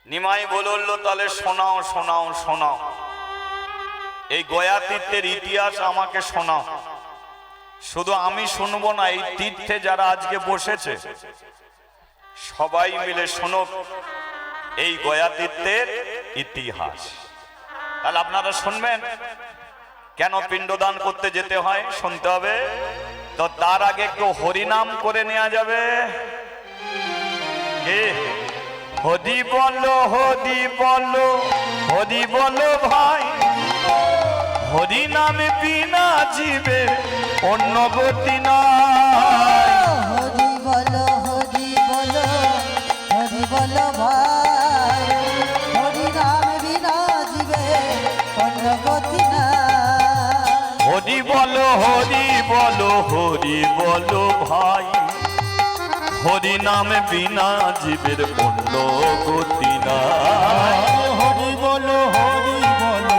নিমাই বলল তাহলে শোনাও শোনাও শোনাও, এই গয়া তীর্থের ইতিহাস আমাকে শোনাও। শুধু আমি শুনবো না, এই তীর্থে যারা আজকে বসেছে সবাই মিলে শোনক এই গয়া তীর্থের ইতিহাস। তাহলে আপনারা শুনবেন কেন পিণ্ডদান করতে যেতে হয়, শুনতে হবে। তো তার আগে একটু হরিনাম করে নেওয়া যাবে। হরি বলো হরি বলো হরি বলো ভাই, হরি নামে বিনা জীবে অন্য গতি নাই। হরি বলো হরি বলো হরি বলো ভাই, হরি নামে বিনা জীবে অন্য গতি নাই। হরি বলো হরি বলো হরি বলো ভাই, হরি নামে বিনা জীবের অন্য গতি নাই। হরি বলো হরি বলো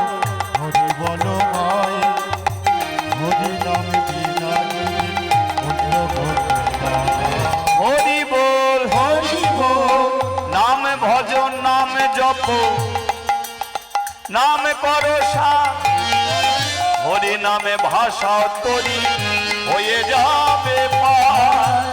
হরি বলো ভাই, হরি নাম বিনা অন্য গতি নাই। হরি বল হরি বল, নাম ভজন নাম জপ নাম করো সাথ, হরি নামে ভাষা তরি হয়ে যাবে পার।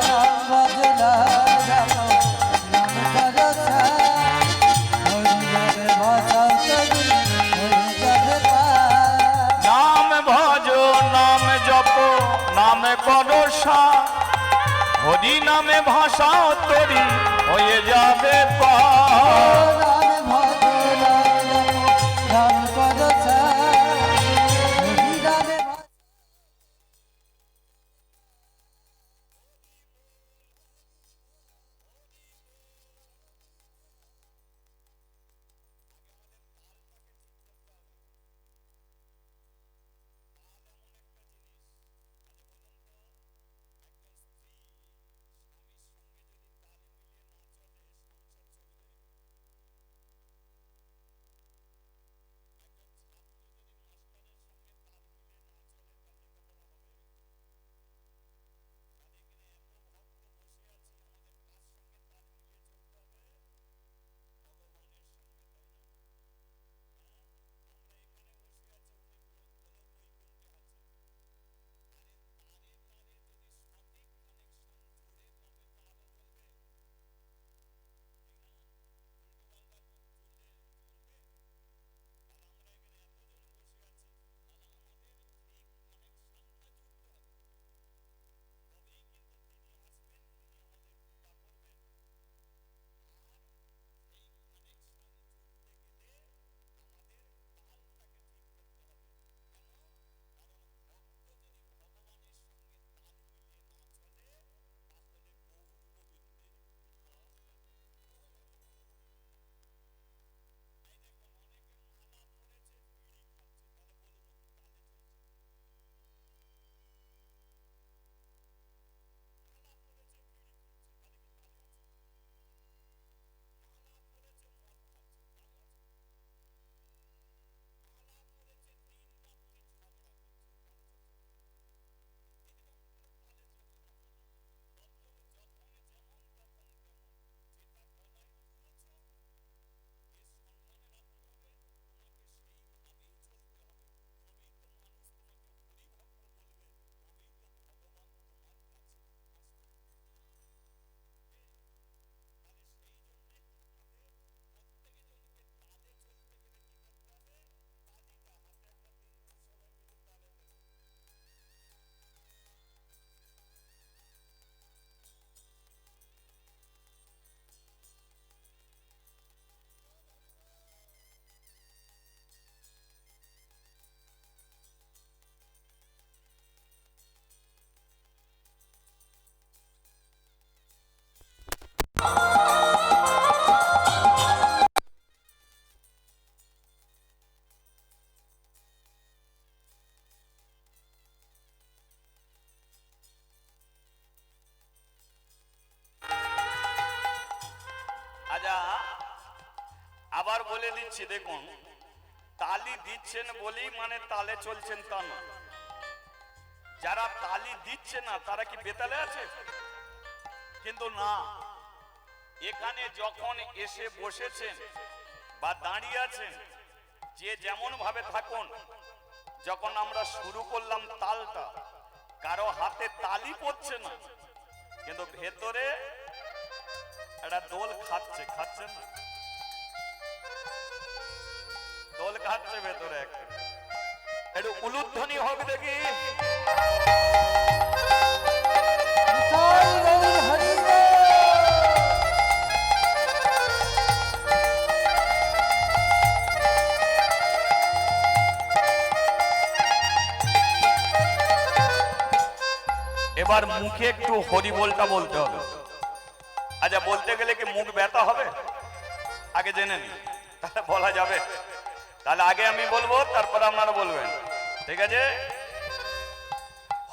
নাম ভজ নাম জপ নাম করো সাথ, হরি নামে ভাষা তরি হয়ে যাবে পার। আচ্ছা আবার বলে দিচ্ছি, দেখুন তালি দিচ্ছেন বলেই মানে তালে চলছেন তা না। যারা তালি দিচ্ছে না তারা কি বেতালে আছে? কিন্তু না, এখানে যখন এসে বসেছেন বা দাঁড়িয়ে আছেন, যে যেমন ভাবে থাকুন, যখন আমরা শুরু করলাম তালটা, কারো হাতে তালি পড়ছে না, কিন্তু ভেতরে একটা দোল খাচ্ছে না, দোল খাচ্ছে ভেতরে একটা। একটু উলুধ্বনি হোক দেখি। জয় গৌর হরি বল। এবার মুখে একটু হরিবোলটা বলতে হবে। আচ্ছা, বলতে গেলে কি মুখ ব্যথা হবে? আগে জেনে নি, তাহলে বলা যাবে। তাহলে আগে আমি বলবো, তারপর আপনারা বলবেন, ঠিক আছে?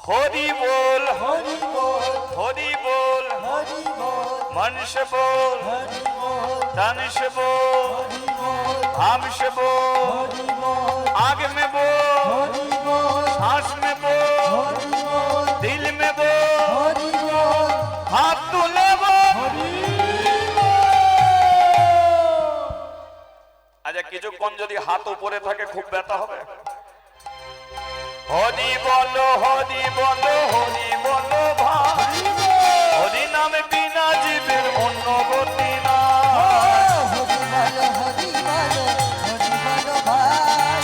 হরি বল, হরি বল, হরি বল, হরি বল, मन से बोल, হরি বল, तन से बोल, হরি বল, हम से बोल, হরি বল, आग में बोल, হরি বল, सांस में बोल, হরি বল, दिल में बोल, হরি বল, हाथ तुले बोल। হরি বল। আচ্ছা, কিছুক্ষণ যদি হাত উপরে থাকে খুব ব্যথা হবে। হরি বলো, হরি বলো, হরি বলো ভাই, হরি নামে বিনা জীবের অন্য গতি না। হরি বলো, হরি বলো, হরি বলো ভাই,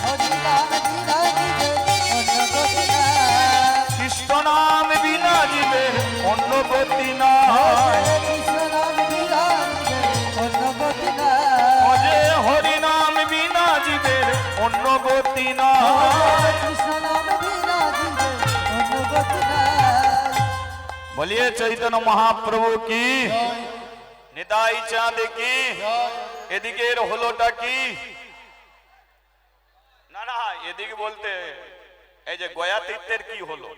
হরি নাম বিনা জীবের অন্য গতি নাই। কৃষ্ণ নাম বিনা জীবের অন্য গতি না। হরে কৃষ্ণ নাম বিনা জীবের অন্য গতি নাই। অজে হরি নাম বিনা জীবের অন্য গতি না। হরে কৃষ্ণ নাম বিনা জীবের অন্য গতি নাই। বলিয়ে চৈতন্য মহাপ্রভু কি, নিতাই চাঁদ কি। এদিকের হলোটা কি? না না, এদিকে বলতে এই যে গয়া তীর্থের কি হলো?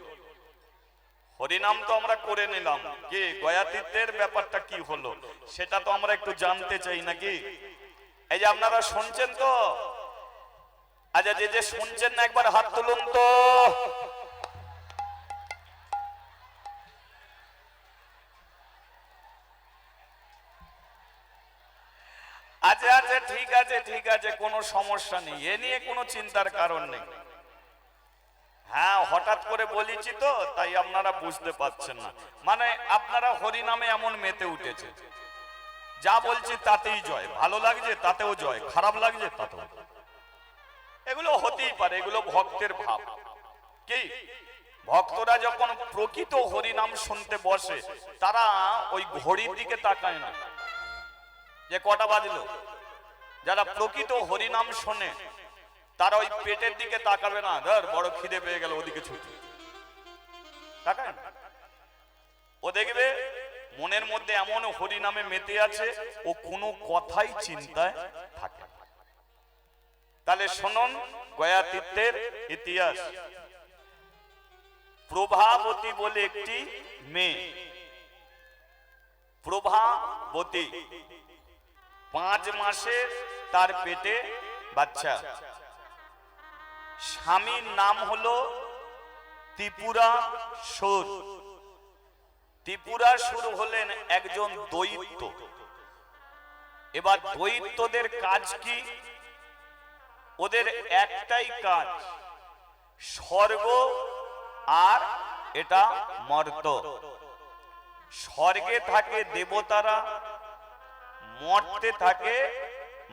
হরিনাম তো আমরা করে নিলাম, কি গয়া তীর্থের ব্যাপারটা কি হলো সেটা তো আমরা একটু জানতে চাই নাকি? এই যে আপনারা শুনছেন তো? আচ্ছা, যে যে শুনছেন না একবার হাত তুলুন তো। আচ্ছা আচ্ছা, ঠিক আছে ঠিক আছে, কোনো সমস্যা নেই, এ নিয়ে কোনো চিন্তার কারণ নেই। হ্যাঁ, হঠাৎ করে বলেছি তো, তাই আপনারা বুঝতে পারছেন না। মানে আপনারা হরিনামে এমন মেতে উঠেছে, যা বলছি তাতেই জয়, ভালো লাগছে তাতেও জয়, খারাপ লাগছে তাতেও। এগুলো হতেই পারে, এগুলো ভক্তের ভাব। কি ভক্তরা যখন প্রকৃত হরিনাম শুনতে বসে, তারা ওই ঘড়ির দিকে তাকায় না যে কটা বাজলো। যারা প্রকৃত হরিনাম শোনে তারা ওই পেটের দিকে তাকাবে না, ধর বড় খিদে পেয়ে গেল ওদিকে ছুটি তাকায় না। ও দেখবে মনের মধ্যে এমন হরিনামে মেতে আছে, ও কোনো কথাই চিন্তায় থাকে না। তাহলে শুনুন গয়া তীর্থের ইতিহাস। প্রভাবতী বলে একটি মেয়ে, প্রভাবতী, 5 মাসে তার পেটে বাচ্চা। স্বামীর নাম হলো ত্রিপুরাসুর। ত্রিপুরাসুর হলেন একজন দৈত্য। এবার দৈত্যদের কাজ কি? ওদের একটাই কাজ, স্বর্গ আর এটা মর্ত। স্বর্গে থাকে দেবতারা, মর্তে থাকে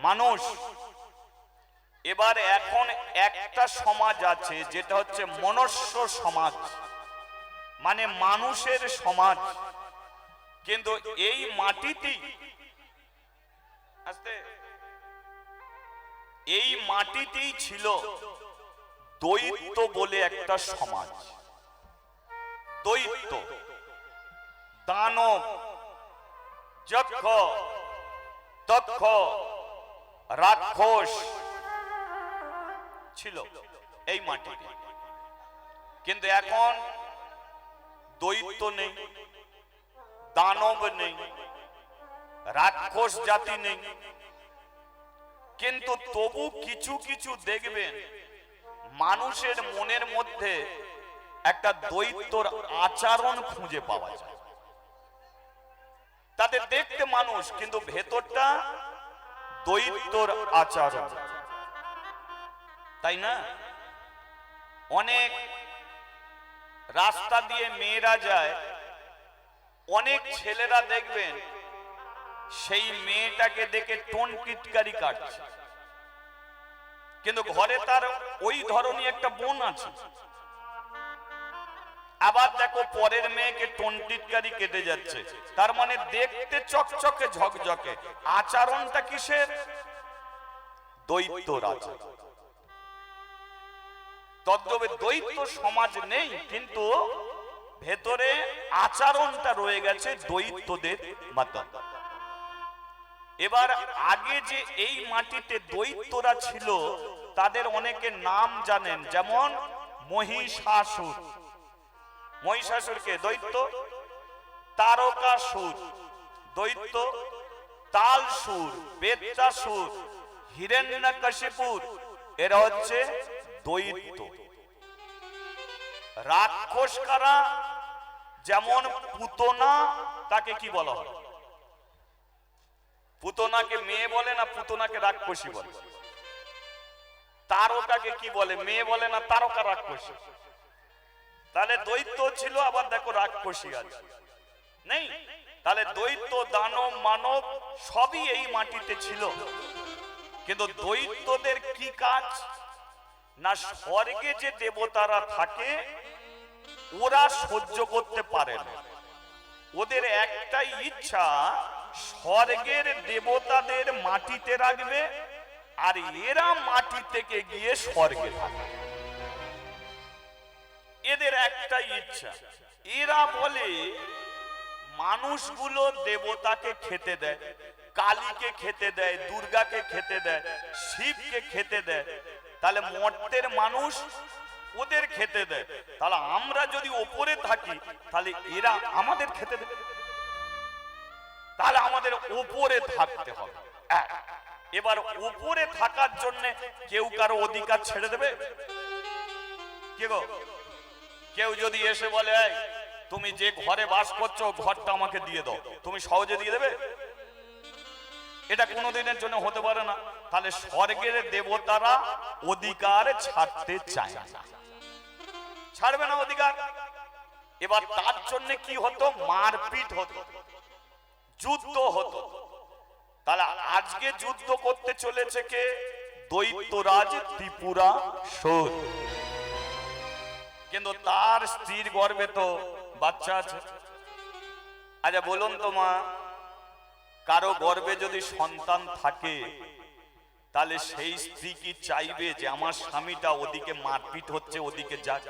মানুষ। এবার এখন একটা সমাজ আছে যেটা হচ্ছে মনুষ্য সমাজ, মানে মানুষের সমাজ। কিন্তু এই মাটিতেই এই মাটিতেই ছিল দৈত্য বলে একটা সমাজ। দৈত্য, দানব, যক্ষ, তক্ষ, রাক্ষস ছিল এই মাটিতে। কিন্তু এখন দৈত্য নেই, দানব নেই, রাক্ষস জাতি নেই। কিন্তু তবু কিছু কিছু দেখবেন মানুষের মনের মধ্যে একটা দৈত্যর আচরণ খুঁজে পাওয়া যায়। তাদের দেখতে মানুষ, কিন্তু ভেতরটা দৈত্যর আচরণ, তাই না? অনেক রাস্তা দিয়ে মেয়েরা যায়, অনেক ছেলেরা দেখবেন সেই মেয়েটাকে দেখে টোন টিটকারি কাটছে, কিন্তু ঘরে তার ওই ধরনের একটা বোন আছে। আবার দেখো পরের মেয়েকে টোন টিটকারি কেটে যাচ্ছে, তার মানে দেখতে চকচকে ঝকঝকে, আচরণটা কিসের? দৈত্যর আচরণ। তদ্রূপে দৈত্য সমাজ নেই, কিন্তু ভেতরে আচরণটা রয়ে গেছে দৈত্যদের মতো। এবার আগে যে এই মাটিতে দৈত্যরা ছিল তাদের অনেকে নাম জানেন, যেমন মহিষাসুর। মহিষাসুরকে দৈত্য, তারকাসুর দৈত্য, তালসুর, বেত্তাসুর, হিরণ্যকশিপুর, এরা হচ্ছে দৈত্য। রাক্ষস কারা? যেমন পুতনা, তাকে কি বলা হয়? পুতনাকে মেয়ে বলে না পুতনাকে রাক্ষসী বলে? তারকাকে কি বলে? মেয়ে বলে না তারকা রাক্ষসী? তাহলে দৈত্য ছিল, আবার দেখো রাক্ষসী আছে, নেই? তাহলে দৈত্য, দানব, মানব সবই এই মাটিতে ছিল। কিন্তু দৈত্যদের কি কাজ? না স্বর্গে যে দেবতারা থাকে ওরা সহ্য করতে পারে না, ওদের একটাই ইচ্ছা স্বর্গের দেবতাদের মাটিতে রাখবে, আর এরা মাটি থেকে গিয়ে স্বর্গে থাকবে। এদের একটাই ইচ্ছা। এরা বলে মানুষগুলো দেবতাকে খেতে দেয়, কালীকে খেতে দেয়, দুর্গাকে খেতে দেয়, শিবকে খেতে দেয়, তাহলে মর্তের মানুষ ওদের খেতে দেয়, তাহলে আমরা যদি ওপরে থাকি তাহলে এরা আমাদের খেতে দেবে, তাহলে আমাদের ওপরে থাকতে হবে। এবার ওপরে থাকার জন্য কেউ কারো অধিকার ছেড়ে দেবে? কে গো? কেউ যদি এসে বলে তুমি যে ঘরে বাস করছো ঘরটা আমাকে দিয়ে দাও, তুমি সহজে দিয়ে দেবে? এটা কোনোদিনের জন্য হতে পারে না। তাহলে স্বর্গের দেবতারা অধিকার ছাড়তে চায় না, ছাড়বে না অধিকার। এবার তার জন্য কি হতো? মারপিট হতো, যুদ্ধ হতো। তাহলে আজকে যুদ্ধ করতে চলেছে কে? দৈত্যরাজ ত্রিপুরাসুর। কিন্তু তার স্ত্রীর গর্ভে তো বাচ্চা আছে। আচ্ছা বলুন তো মা, কারো গর্ভে যদি সন্তান থাকে তাহলে সেই স্ত্রী কি চাইবে যে আমার স্বামীটা ওদিকে মারপিট হচ্ছে ওদিকে যাক?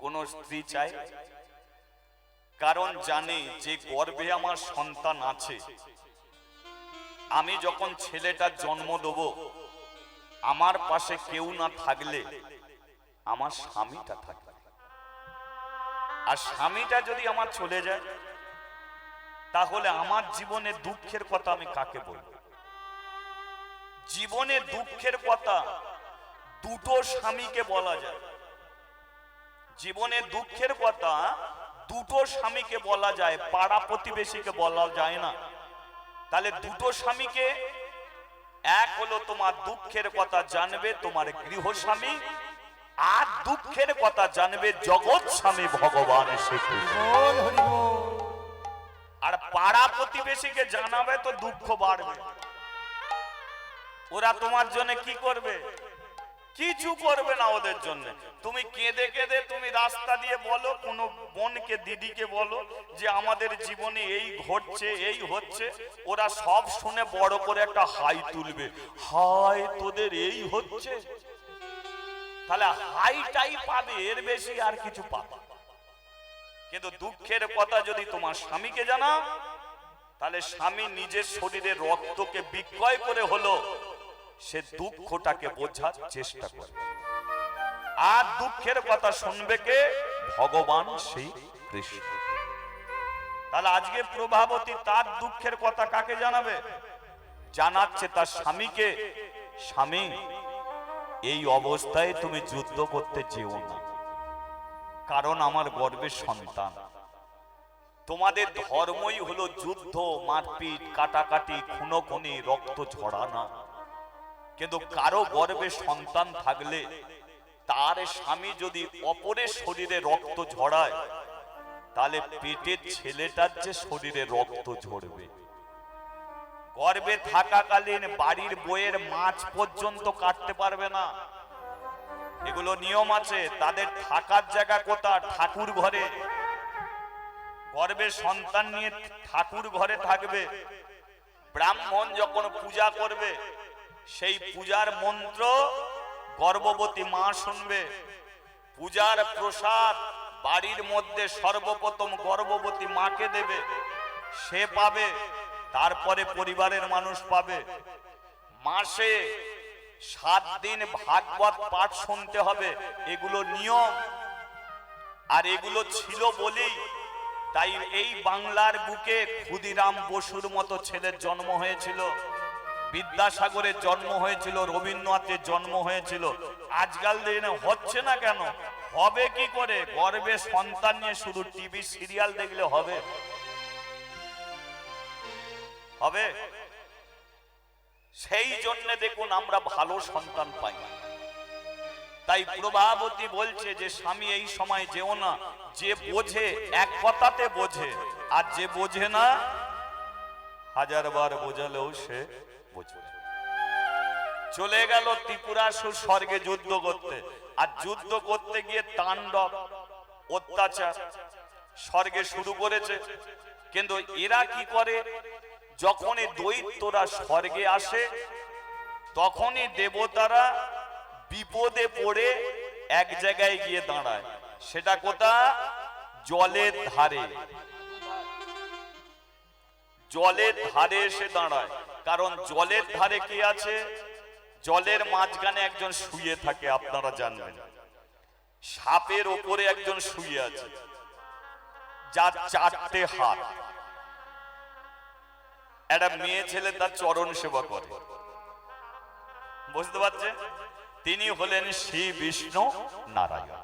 কোন স্ত্রী চায়? কারণ জানে যে গর্ভে আমার সন্তান আছে, আমি যখন ছেলেটার জন্ম দেব আমার পাশে কেউ না থাকলে আমার স্বামীটা থাকবে, আর স্বামীটা যদি আমার চলে যায় তাহলে আমার জীবনে দুঃখের কথা আমি কাকে বলবো? জীবনে দুঃখের কথা দুটো স্বামীকে বলা যায়। জীবনে দুঃখের কথা দুটো স্বামীকে বলা যায়, পাড়া প্রতিবেশীকে বলা যায় না। তাহলে দুটো স্বামীকে, এক হলো তোমার দুঃখের কথা জানবে তোমার গৃহস্বামী, আর দুঃখের কথা জানবে জগৎ স্বামী ভগবান শ্রীকৃষ্ণ। আর পাড়া প্রতিবেশীকে জানাবে তো দুঃখ বাড়বে। ওরা তোমার জন্য কি করবে? কিছু করবে না ওদের জন্য। তুমি কেঁদে কেঁদে তুমি রাস্তা দিয়ে বলো, কোনো বোনকে দিদিকে বলো যে আমাদের জীবনে এই ঘটছে এই হচ্ছে, ওরা সব শুনে বড় করে একটা হাই তুলবে, হাই তোদের এই হচ্ছে। তাহলে হাইটাই পাবে, এর বেশি আর কিছু পাবে। কিন্তু দুঃখের কথা যদি তোমার স্বামীকে জানা, তাহলে স্বামী নিজের শরীরের রক্তকে বিক্রয় করে হলো সে দুঃখটাকে বোঝার চেষ্টা করে। আর দুঃখের কথা শুনবে কে? ভগবান শ্রী কৃষ্ণ। তাহলে আজকে প্রভাবতী তার দুঃখের কথা কাকে জানাবে? জানাচ্ছে তার স্বামীকে। স্বামী, এই অবস্থায় তুমি যুদ্ধ করতে যেও না, কারণ আমার গর্ভের সন্তান, তোমাদের ধর্মই হলো যুদ্ধ, মারপিট, কাটাকাটি, খুনোখুনি, রক্ত ঝরানা। কিন্তু কারো গর্ভে সন্তান থাকলে তার স্বামী যদি অপরের শরীরে রক্ত ঝরায়, তাহলে পেটের ছেলেটার যে শরীরে রক্ত ঝরবে। গর্ভে থাকাকালীন বাড়ির বইয়ের মাছ পর্যন্ত কাটতে পারবে না, এগুলো নিয়ম আছে। তাদের থাকার জায়গা কোথায়? ঠাকুর ঘরে। গর্ভে সন্তান নিয়ে ঠাকুর ঘরে থাকবে। ব্রাহ্মণ যখন পূজা করবে, সেই পূজার মন্ত্র গর্ভবতী মা শুনবে। পূজার প্রসাদ বাড়ির মধ্যে সর্বপ্রথম গর্ভবতী মাকে দেবে, সে পাবে, তারপরে পরিবারের মানুষ পাবে। মাসে 7 দিন ভাগবত পাঠ শুনতে হবে, এগুলো নিয়ম। আর এগুলো ছিল বলেই তাই এই বাংলার বুকে ক্ষুদিরাম বসুর মতো ছেলের জন্ম হয়েছিল, বিদ্যাসাগরের জন্ম হয়েছিল, রবীন্দ্রনাথের জন্ম হয়েছিল। আজকাল দিনে হচ্ছে না কেন? হবে কি করে? গর্ভে সন্তান নিয়ে শুধু টিভি সিরিয়াল দেখলে হবে? হবে? সেই জন্য দেখুন আমরা ভালো সন্তান পাই। তাই প্রভাবতী বলছে যে স্বামী এই সময় যেও না, যে বোঝে এক কথাতে বোঝে, আর যে বোঝে না 1000 বার বোঝালেও সে বোঝে। চলে গেল ত্রিপুরাসুর স্বর্গে যুদ্ধ করতে, আর যুদ্ধ করতে গিয়ে তাণ্ডব অত্যাচার স্বর্গে শুরু করেছে। কিন্তু এরা কি করে? যখনই দৈত্যরা স্বর্গে আসে, তখনই দেবতারা বিপদে পড়ে এক জায়গায় গিয়ে দাঁড়ায়। সেটা কোথা? জলের ধারে। জলের ধারে এসে দাঁড়ায়। কারণ জলের ধারে কি আছে? জলের মাঝখানে একজন শুয়ে থাকে, আপনারা জানবেন। সাপের ওপরে একজন শুয়ে আছে, যার 4টে হাত। একটা মেয়ে ছেলে তার চরণ সেবা করে, বুঝতে পারছেন? তিনি হলেন শ্রী বিষ্ণু নারায়ণ।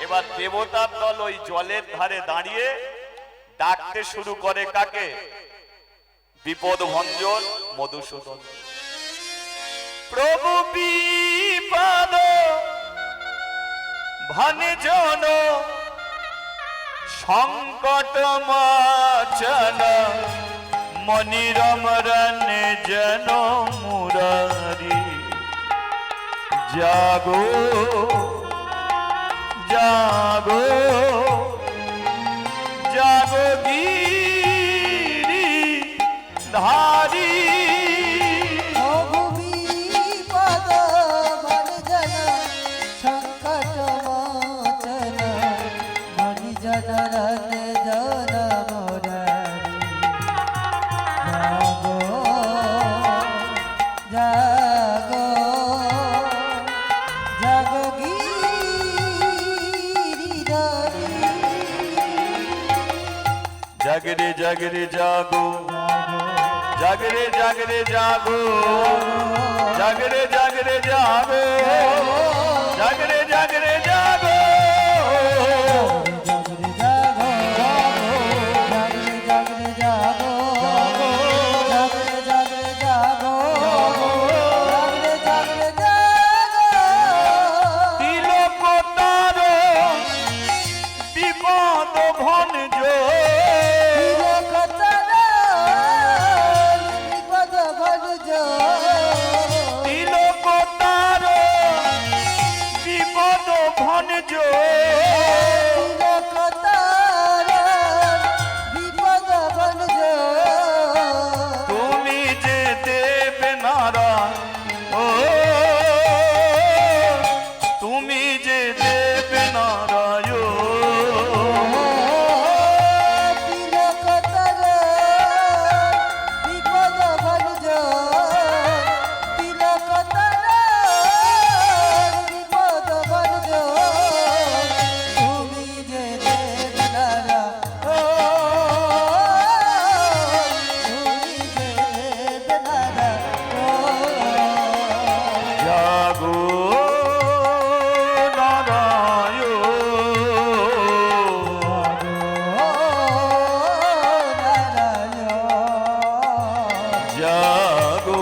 এবার দেবতার দল ওই জলের ধারে দাঁড়িয়ে ডাকতে শুরু করে কাকে? বিপদ ভঞ্জন মধুসূদন। প্রভু বিপদ ভঞ্জন সংকট মোচন মনিরমরণ জন মুরারি। জাগো জাগো জাগো গিরি ধারি। বিপদ ভঞ্জন সংকট মোচন মনিজন রঞ্জন মুরারি। জাগো জাগো জাগো গিরিধারী। জাগরে জাগরে জাগো জাগরে জাগরে জাগো জাগরে জাগরে জাগো জাগরে জাগরে জাগো তিলক তার বিপদ ভঞ্জ। তিলক তার বিপদ জাগো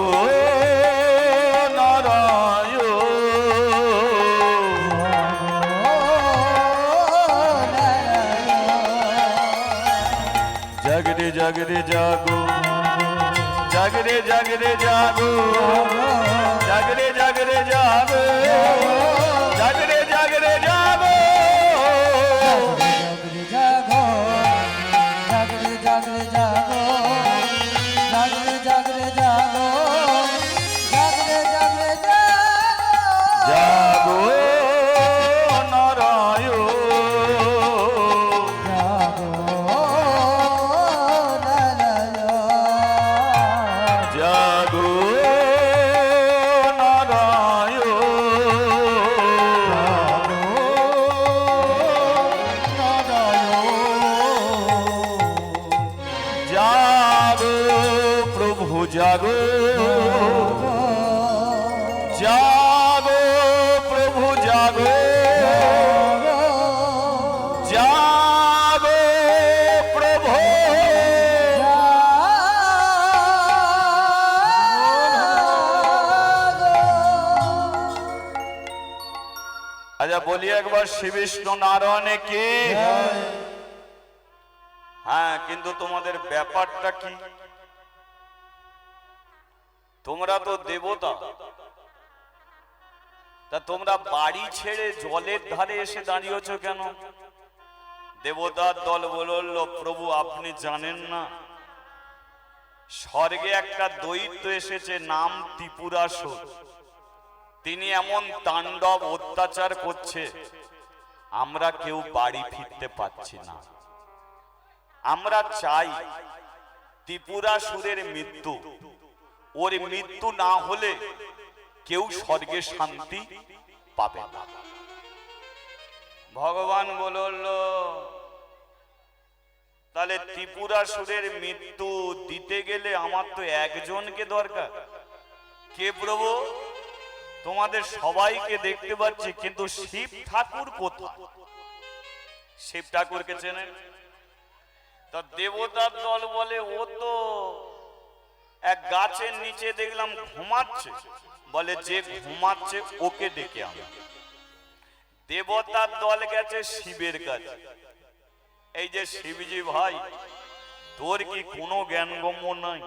জাগরে জাগরে জাগো জাগরে জাগরে জাগো জাগরে জাগরে জাগো জাগরে জাগরে জাগো জাগো নারায়ণ জাগো জাগো প্রভু জাগো জাগো প্রভু জাগো জাগো প্রভু আচ্ছা বলি একবার শ্রী বিষ্ণু নারায়ণে কে হ্যাঁ কিন্তু তোমাদের ব্যাপারটা কি তোমরা তো দেবতা তা তোমরা বাড়ি ছেড়ে জলের ধারে এসে দাঁড়িয়েছো কেন দেবতার দল বলল প্রভু আপনি জানেন না স্বর্গে একটা দৈত্য এসেছে নাম ত্রিপুরাসুর তিনি এমন তাণ্ডব অত্যাচার করছে আমরা কেউ বাড়ি ফিরতে পারছি না আমরা চাই ত্রিপুরাসুরের মৃত্যু ওর মৃত্যু না হলে কেউ স্বর্গে শান্তি পাবে না ভগবান বলল তাহলে ত্রিপুরাসুরের মৃত্যু দিতে গেলে আমার তো একজনকে দরকার কে প্রভু তোমাদের সবাইকে দেখতে পাচ্ছি কিন্তু শিব ঠাকুর কোথায় শিব ঠাকুরকে চেনেন তা দেবতার দল বলে ও তো এক গাছের নিচে দেখলাম ঘুমাচ্ছে বলে যে ঘুমাচ্ছে ওকে ডেকে আনো দেবতার দল গেছে শিবের কাছে এই যে শিবজি ভাই তোর কি কোনো জ্ঞানগম্য নাই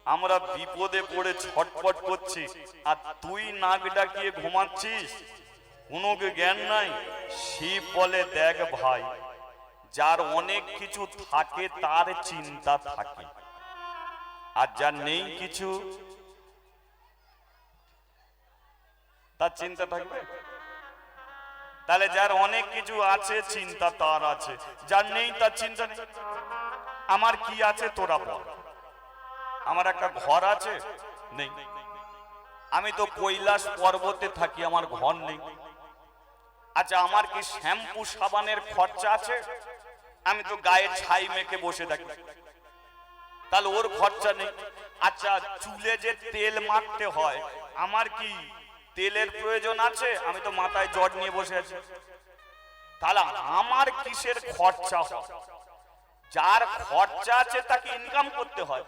আমরা বিপদে পড়ে ছটফট করছি আর তুই নাক ডাকিয়ে ঘুমাচ্ছিস কোনো জ্ঞান নাই শিব বলে দেখ ভাই যার অনেক কিছু থাকে তার চিন্তা থাকে আর যার নেই কিছু তার চিন্তা থাকবে তাহলে যার অনেক কিছু আছে চিন্তা তার আছে যার নেই তার চিন্তা নেই আমার কি আছে তোরা বল আমার একটা ঘর আছে নেই আমি তো কৈলাস পর্বতে থাকি আমার ঘর নেই আচ্ছা আমার কি শ্যাম্পু সাবানের খরচা আছে আমি তো গায়ে ছাই মেখে বসে থাকি তাহলে ওর খরচা নেই আচ্ছা চুলে যে তেল মাখতে হয় আমার কি তেলের প্রয়োজন আছে আমি তো মাথায় জট নিয়ে বসে আছি তাহলে আমার কিসের খরচা হয় যার খরচা আছে তাকে ইনকাম করতে হয়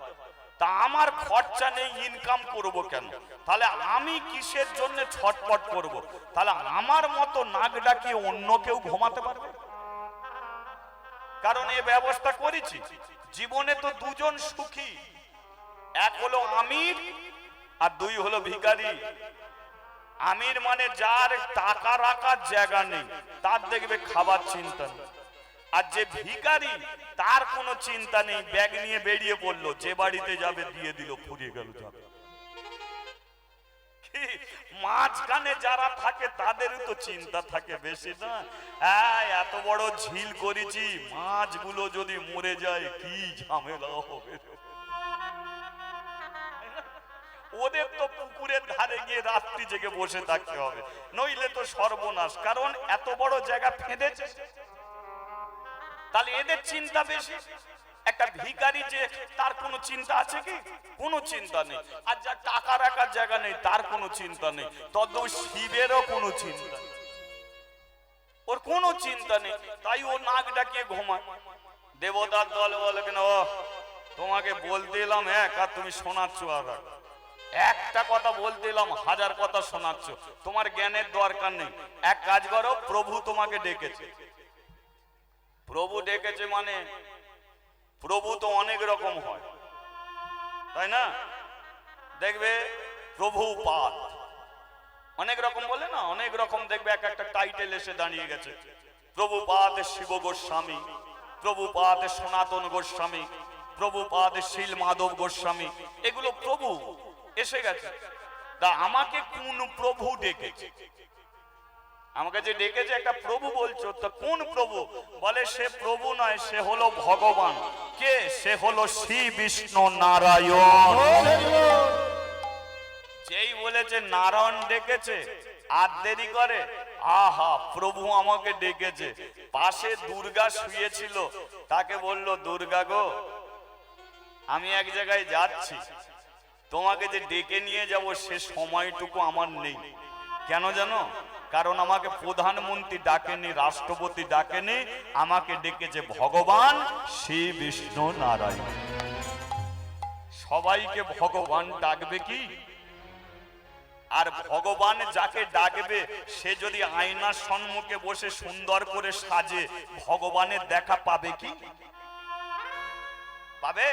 তা আমার খরচা নেই ইনকাম করব কেন তাহলে আমি কিসের জন্য ছটপট করব তাহলে আমার মতো নাক ডাকিয়ে অন্য কেউ ঘুমাতে পারবে কারণ এই ব্যবস্থা করেছি জীবনে তো দুজন সুখী এক হলো আমির আর দুই হলো ভিখারি আমির মানে যার টাকা রাখার জায়গা নেই তার দেখবে খাবার চিন্তা নেই আর যে ভিখারি তার কোনো চিন্তা নেই ব্যাগ নিয়ে বেরিয়ে পড়লো যে বাড়িতে যাবে দিয়ে দিল ফুরিয়ে গেল যাবে মাঝখানে যারা থাকে তাদেরও তো চিন্তা থাকে বেশি না এত বড় ঝিল করেছি মাছগুলো যদি মরে যায় কি ঝামেলা হবে ওদের তো পুকুরের ধারে গিয়ে রাত্রি জেগে বসে থাকতে হবে নইলে তো সর্বনাশ কারণ এত বড় জায়গা ফেঁদেছে তাহলে এদের চিন্তা বেশি একটা ভিখারি যে তার কোনো চিন্তা আছে কি কোনো চিন্তা নেই আর যার টাকা রাখার জায়গা নেই তার কোনো চিন্তা নেই তত শিবেরও কোনো চিন্তা নেই ওর কোনো চিন্তা নেই তাই ও নাক ডাকিয়ে ঘুমায় দেবতার দল বলে কেন তোমাকে বলতে এলাম এক আর তুমি শোনাচ্ছ আর এক। একটা কথা বলতে এলাম, হাজার কথা শোনাচ্ছ। তোমার জ্ঞানের দরকার নেই। এক কাজ করো, প্রভু তোমাকে ডেকেছে। প্রভু ডেকেছে মানে প্রভু তো অনেক রকম হয়, তাই না? দেখবে প্রভুপাদ অনেক রকম বলে না, অনেক রকম দেখবে এক একটা টাইটেল এসে দাঁড়িয়ে গেছে। প্রভুপাদ শিব গোস্বামী, প্রভুপাদ সনাতন গোস্বামী, প্রভুপাদ শীল মাধব গোস্বামী, এগুলো প্রভু এসে গেছে। তা আমাকে কোন প্রভু ডেকেছে? আমাকে যে ডেকেছে একটা প্রভু বলছো, তো কোন প্রভু? বলে সে প্রভু নয়, সে হলো ভগবান। কে? সে হলো শ্রী বিষ্ণু নারায়ণ। যেই বলেছে নারায়ণ ডেকেছে, আর দেরি করে? আহা, প্রভু আমাকে ডেকেছে। পাশে দুর্গা শুয়েছিল, তাকে বলল, দুর্গা গো, আমি এক জায়গায় যাচ্ছি, তোমাকে যে ডেকে নিয়ে যাব সে সময়টুকু আমার নেই। কেন জানো? কারণ আমাকে প্রধানমন্ত্রী ডাকেনি, রাষ্ট্রপতি ডাকেনি, আমাকে ডেকেছে ভগবান শ্রী বিষ্ণু নারায়ণ। সবাইকে ভগবান ডাকবে কি? আর ভগবান যাকে ডাকবে সে যদি আয়নার সম্মুখে বসে সুন্দর করে সাজে, ভগবানের দেখা পাবে কি? পাবে?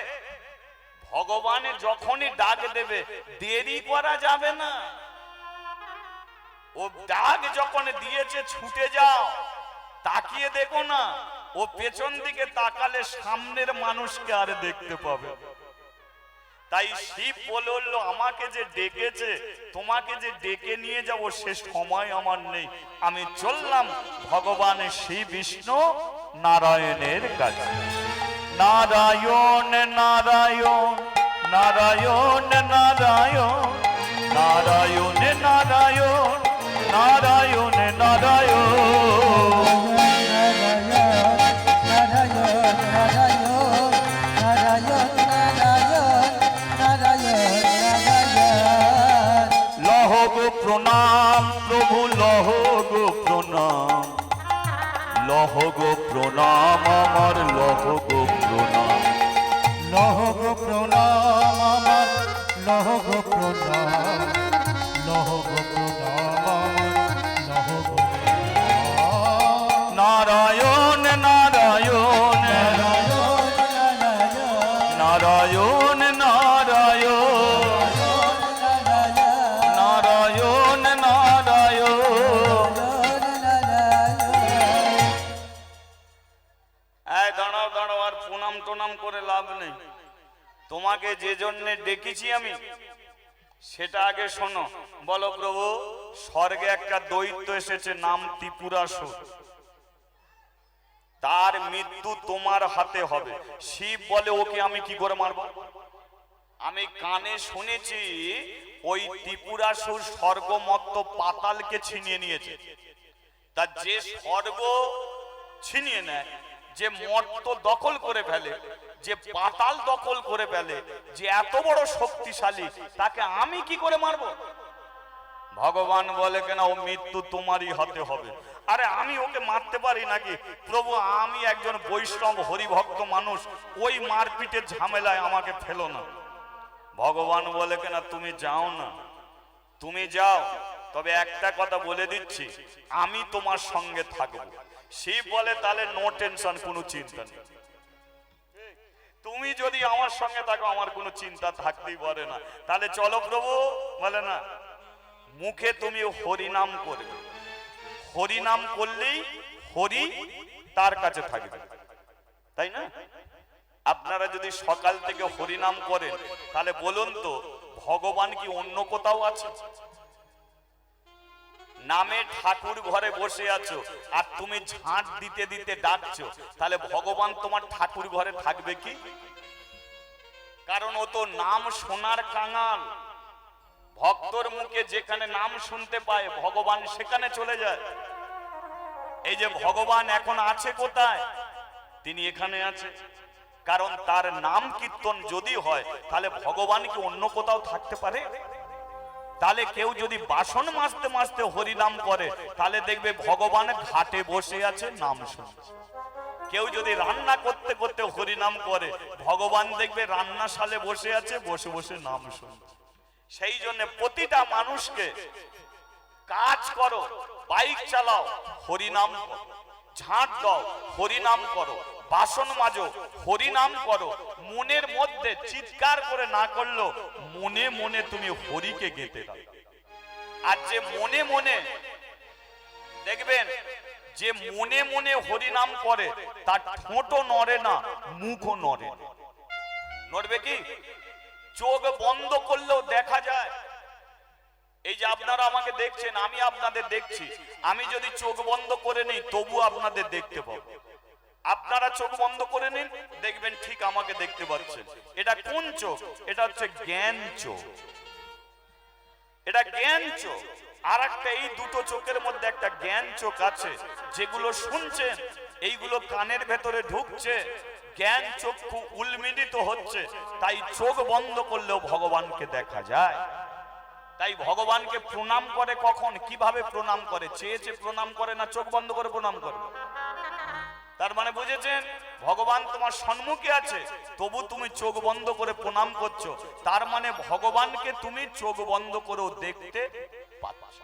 ভগবান যখনই ডাক দেবে, দেরি করা যাবে না। ও ডাক যখন দিয়েছে ছুটে যাও, তাকিয়ে দেখো না। ও পেছন দিকে তাকালে সামনের মানুষকে আর দেখতে পাবে। তাই শিব বলল, আমাকে যে ডেকেছে, তোমাকে যে ডেকে নিয়ে যাব সে সময় আমার নেই, আমি চললাম ভগবান শ্রী বিষ্ণু নারায়ণের কাছে। নারায়ণ নারায়ণ নারায়ণ নারায়ণ নারায়ণ নারায়ণ নারায়ণ নারায়ণ। লহ গো প্রণাম প্রভু, লহ গো প্রণাম, লহ গো প্রণাম আমার, লহ গো প্রণাম। লহ গো প্রণাম আমার, লহ গো প্রণাম, লহ গো প্রণাম আমার, লহ গো প্রণাম। নারায়ণ নারায়ণ নারায়ণ নারায়ণ নারায়ণ নারায়ণ। দাঁড়াও দাঁড়াও, আর প্রণাম টোনাম করে লাভ নেই। তোমাকে যে জন্য ডেকেছি আমি সেটা আগে শোনো। বলো, প্রভু, স্বর্গে একটা দৈত্য এসেছে, নাম ত্রিপুরাসুর। তার মৃত্যু তোমার হাতে হবে। শিব বলে, ওকে আমি কি করে মারবো? আমি কানে শুনেছি ওই ত্রিপুরাসুর স্বর্গমত্ত পাতালকে ছিনিয়ে নিয়েছে। তা যে স্বর্গ ছিনিয়ে নেয়, যে মর্ত দখল করে ফেলে, যে পাতাল দখল করে ফেলে, যে এত বড় শক্তিশালী, তাকে আমি কি করে মারবো? ভগবান বলে, কেন ও মৃত্যু তোমারই হাতে হবে। আরে আমি ওকে মারতে পারি নাকি? প্রভু, আমি একজন বৈষ্ণব হরিভক্ত মানুষ, ওই মারপিটের ঝামেলায় আমাকে ফেলো না। ভগবান বলে, কেন তুমি যাও না, তুমি যাও, তবে একটা কথা বলে দিচ্ছি, আমি তোমার সঙ্গে থাকবো। শিব বলে, তাহলে নো টেনশন, কোনো চিন্তা নেই। তুমি যদি আমার সঙ্গে থাকো, আমার কোনো চিন্তা থাকতেই পারে না। তাহলে চলো প্রভু। বলে, না, মুখে তুমি হরিনাম করবে, হরিনাম করলেই হরি তার কাছে থাকবে, তাই না? আপনারা যদি সকাল থেকে হরিনাম করেন, তাহলে বলুন তো, ভগবান কি অন্য কোথাও আছে? নামে ঠাকুর ঘরে বসে আছো, আর তুমি ঝাঁট দিতে দিতে ডাকছো, তাহলে ভগবান তোমার ঠাকুর ঘরে থাকবে কি? কারণ ও তো নাম শোনার কাঙাল। ভক্তর মুখে যেখানে নাম শুনতে পায়, ভগবান সেখানে চলে যায়। এই যে ভগবান এখন আছে কোথায়? তিনি এখানে আছে। কারণ তার নাম কীর্তন যদি হয়, তাহলে ভগবান কি অন্য কোথাও থাকতে পারে? তাহলে কেউ যদি বাসন মাজতে মাজতে হরিনাম করে, তাহলে দেখবে ভগবান ঘাটে বসে আছে, নাম শুনছে। কেউ যদি রান্না করতে করতে হরিনাম করে, ভগবান দেখবে রান্নাশালে বসে আছে, বসে বসে নাম শুনছে। সেই জন্য প্রতিটা মানুষকে কাজ করো, বাইক চালাও, হরিনাম করো, ঝাঁট দাও, হরিনাম করো, বাসন মাজো, হরিনাম করো। মনের মধ্যে চিৎকার করে না করলো, মনে মনে তুমি হরিকে গেতে দাও। আর যে মনে মনে দেখবেন, যে মনে মনে হরিনাম করে তার ঠোঁটও নড়ে না, মুখও নড়ে না। নড়বে কি? চোখ বন্ধ করলেও দেখা যায়। এই যে আপনারা আমাকে দেখছেন, আমি আপনাদের দেখছি, আমি যদি চোখ বন্ধ করে নিই তবু আপনাদের দেখতে পাবো। আপনারা চোখ বন্ধ করে নিন, দেখবেন ঠিক আমাকে দেখতে পাচ্ছেন। এটা কোন চোখ? এটা হচ্ছে জ্ঞান চোখ। এটা জ্ঞান চোখ। আর একটা, এই দুটো চোখের মধ্যে একটা জ্ঞান চোখ আছে, যেগুলো শুনছেন এইগুলো কানের ভেতরে ঢুকছে, জ্ঞান চক্ষু উন্মিলিত হচ্ছে, তাই চোখ বন্ধ করলেও ভগবানকে দেখা যায়। তাই ভগবানকে প্রণাম করে কখন, কিভাবে প্রণাম করে? চেয়েছে প্রণাম করে না, চোখ বন্ধ করে প্রণাম করে। তার মানে বুঝেছেন, ভগবান তোমার সম্মুখে আছে, তবু তুমি চোখ বন্ধ করে প্রণাম করছো। তার মানে ভগবানকে তুমি চোখ বন্ধ করেও দেখতে পাচ্ছ।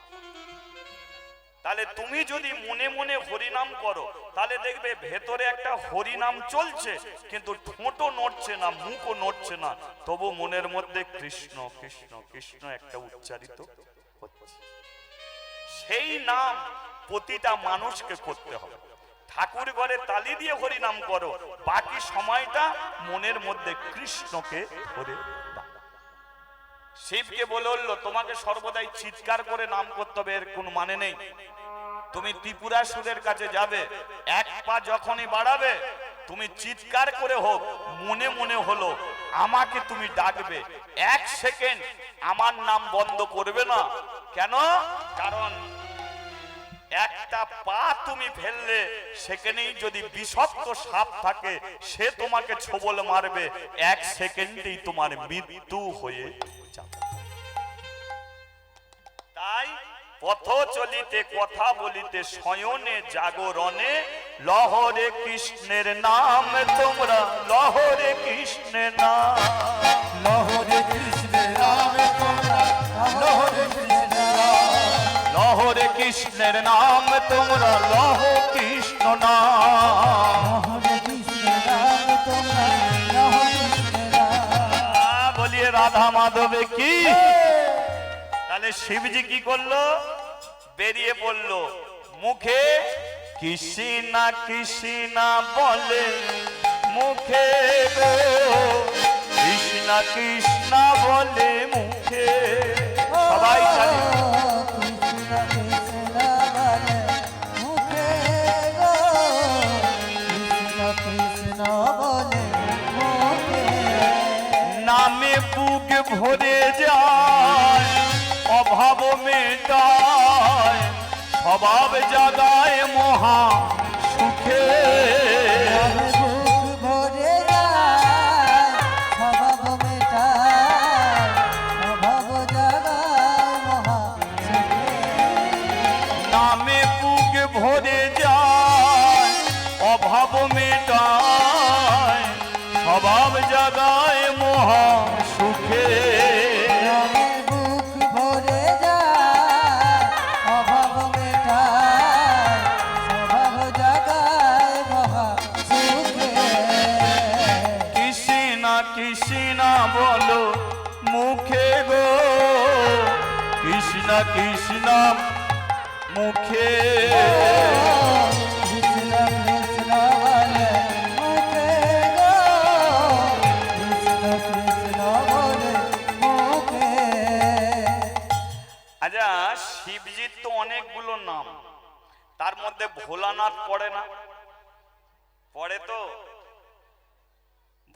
তাহলে তুমি যদি মনে মনে হরিনাম করো, তাহলে দেখবে ভেতরে একটা হরিনাম চলছে, কিন্তু ঠোঁটও নড়ছে না, মুখও নড়ছে না, তবু মনের মধ্যে কৃষ্ণ কৃষ্ণ কৃষ্ণ একটা উচ্চারিত হচ্ছে। সেই নাম প্রতিটা মানুষকে করতে হবে। ঠাকুর ঘরে তালি দিয়ে হরিনাম করো, বাকি সময়টা মনের মধ্যে কৃষ্ণকে ধরে দাও। শিবকে বলল তোমাকে সর্বদাই চিৎকার করে নাম করতে হবে, এর কোনো মানে নেই। তুমি ত্রিপুরাসুরের কাছে যাবে, এক পা যখনই বাড়াবে তুমি চিৎকার করে হোক, মনে মনে হলো আমাকে তুমি ডাকবে, এক সেকেন্ড আমার নাম বন্ধ করবে না। কেন? কারণ একটা পা তুমি ফেললে সেখানেই যদি বিষাক্ত সাপ থাকে, সে তোমাকে ছোবল মারবে, এক সেকেন্ডেই তোমার মৃত্যু হয়ে যাবে। তাই পথ চলিতে কথা বলিতে শয়নে জাগরণে লহরে কৃষ্ণের নাম তোমরা, লহরে কৃষ্ণের নাম, লহরে কৃষ্ণের নাম তোমরা, লহরে কৃষ্ণের নাম, লহরে কৃষ্ণের নাম তোমরা, লহ কৃষ্ণ নাম। হরে কৃষ্ণ রাম তোমরা, হরে কৃষ্ণ রাম। বলিয়ে রাধা মাধবে কি? তাহলে শিবজি কি করলো? বেরিয়ে পড়লো, মুখে কৃষ্ণা কৃষ্ণা বলে, মুখে গো কৃষ্ণা কৃষ্ণা বলে মুখে। সবাই জানে কৃষ্ণ কৃষ্ণ বলে মুখে গো, কৃষ্ণ কৃষ্ণ বলে মুখে। নামে বুক ভরে যায়, অভাব মেটায়, স্বভাব জাগায় মহা সুখে। বুক ভরে যায়, স্বভাব মেটায়, স্বভাব জাগায় মহা সুখে। নামে বুক ভরে যায়, অভাব মেটায়, স্বভাব জাগায় মহা সুখে। নামে বুক ভরে যায়, অভাব মেটায়, স্বভাব জাগায় মহা সুখে। কৃষ্ণা কৃষ্ণা বলো মুখে গো, কৃষ্ণা কৃষ্ণা মুখে। কৃষ্ণ কৃষ্ণ বলে মুখে গো, কৃষ্ণ কৃষ্ণ বলে মুখে। আচ্ছা, শিবজির তো অনেকগুলো নাম, তার মধ্যে ভোলানাথ পড়ে না? পড়ে তো।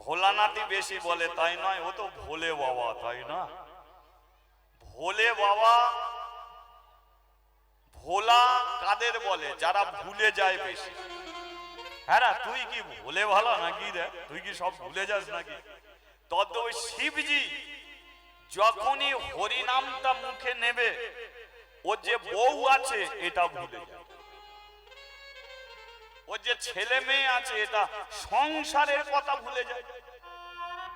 ভোলানাথই বেশি বলে তাই নয়, ও তো ভোলে বাবা, তাই না? ভোলে বাবা। ভোলা কাদের বলে? যারা ভুলে যায় বেশি। হ্যাঁ না, তুই কি ভুলে ভালো নাকি রে? তুই কি সব ভুলে যাস নাকি? তত ওই শিবজি যখনই হরিনামটা মুখে নেবে, ও যে বউ আছে এটা ভুলে যায়। ও ও যে ছেলে মেয়ে আছে এটা সংসারের কথা ভুলে যায়,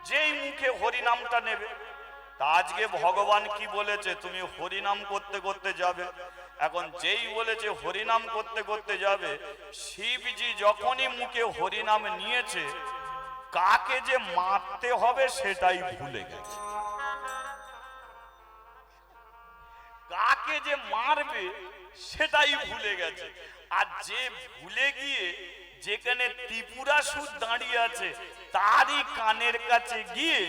যেই মুখে হরিনামটা নেবে। তা আজকে ভগবান কি বলেছে, তুমি হরিনাম করতে করতে যাবে। এখন যেই বলেছে হরিনাম করতে করতে যাবে, শিবজি যখনই মুখে হরিনাম নিয়েছে, কাকে যে মারতে হবে সেটাই ভুলে গেছে। কাকে যে মারবে সেটাই ভুলে গেছে। আর যে ভুলে গিয়ে যেখানে ত্রিপুরাসুর দাঁড়িয়ে আছে তারই কানের কাছে গিয়ে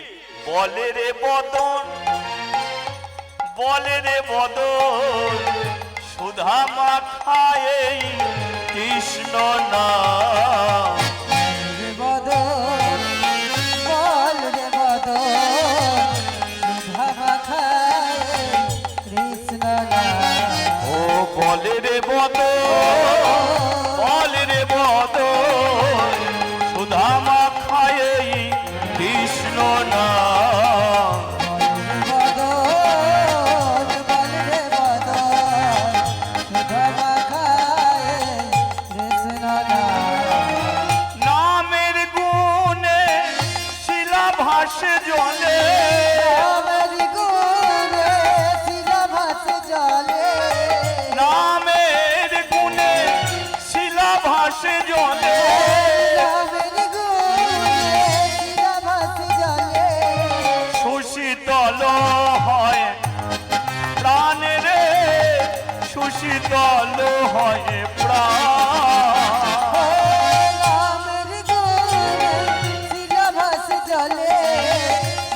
বলে রে বদন, বলে রে বদন, সুধা মাখায় এই কৃষ্ণ নাম। রে বদন, বল রে বদন, সুধা মাখায় কৃষ্ণ নাম। ও বলে রে বদন, বলে রে বদন, সুধা মাখায় এই কৃষ্ণ নাম। বদন, বল রে বদন, সুধা মাখায় কৃষ্ণ নাম। নামের গুণে শিলা ভাসে জলে, নামের গুণে শিলা ভাসে জলে, নামের গুণে শিলা ভাসে জলে, নামের গুণে শিলা ভাসে জলে। সুশীতল হয় প্রাণ রে, সুশীতল হয় প্রাণ। নামের গুণে শিলা ভাসে জলে,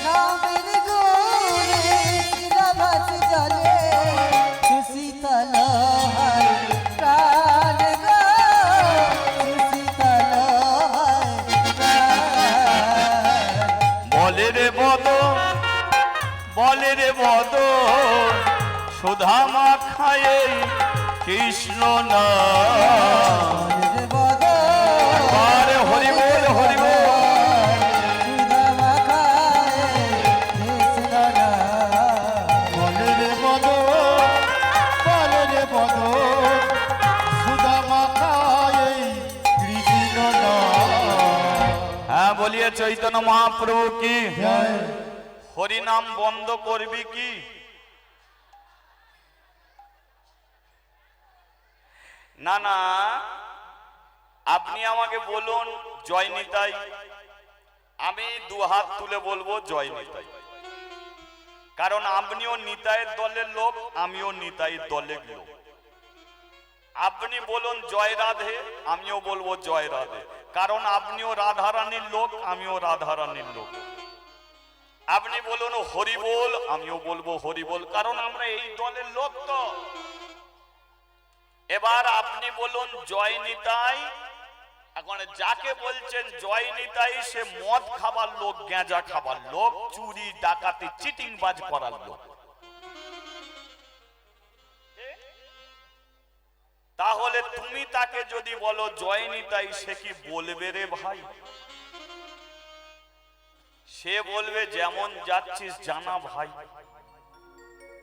নামের গুণে শিলা ভাসে জলে। সুশীতল হয় প্রাণ গো, সুশীতল হয় প্রাণ। বলে রে বদন, বলে রে বদন, সুধা মাখায় এই কৃষ্ণ নাম। রে বদন, আরে হরি বল, হরি বল। সুধা মাখায় কৃষ্ণ নাম। বলে রে বদন, বলে রে বদন, সুধা মাখায় এই কৃষ্ণ নাম। হ্যাঁ বলিয়ে চৈতন্য মহাপ্রভু কি। জয়। হরিনাম বন্ধ করবি কি? না না, আপনি আমাকে বলুন জয় নিতাই, আমি দুহাত তুলে বলবো জয় নিতাই। কারণ আপনিও নিতাইয়ের দলের লোক, আমিও নিতাইয়ের দলের লোক। আপনি বলুন জয় রাধে, আমিও বলবো জয় রাধে। কারণ আপনিও রাধারানীর লোক, আমিও রাধারানীর লোক। আপনি বলুন হরি বল, আমিও বলবো হরি বল, কারণ আমরা এই দলের লোক তো। এবার আপনি বলুন জয় নিতাই। এখন যাকে বলছেন জয় নিতাই সে মদ খাবার লোক, গাঁজা খাবার লোক, চুরি ডাকাতি চিটিংবাজ করার লোক। তাহলে তুমি তাকে যদি বলো জয় নিতাই, সে কি বলবে রে ভাই? সে বলবে যেমন যাচ্ছিস জানা ভাই,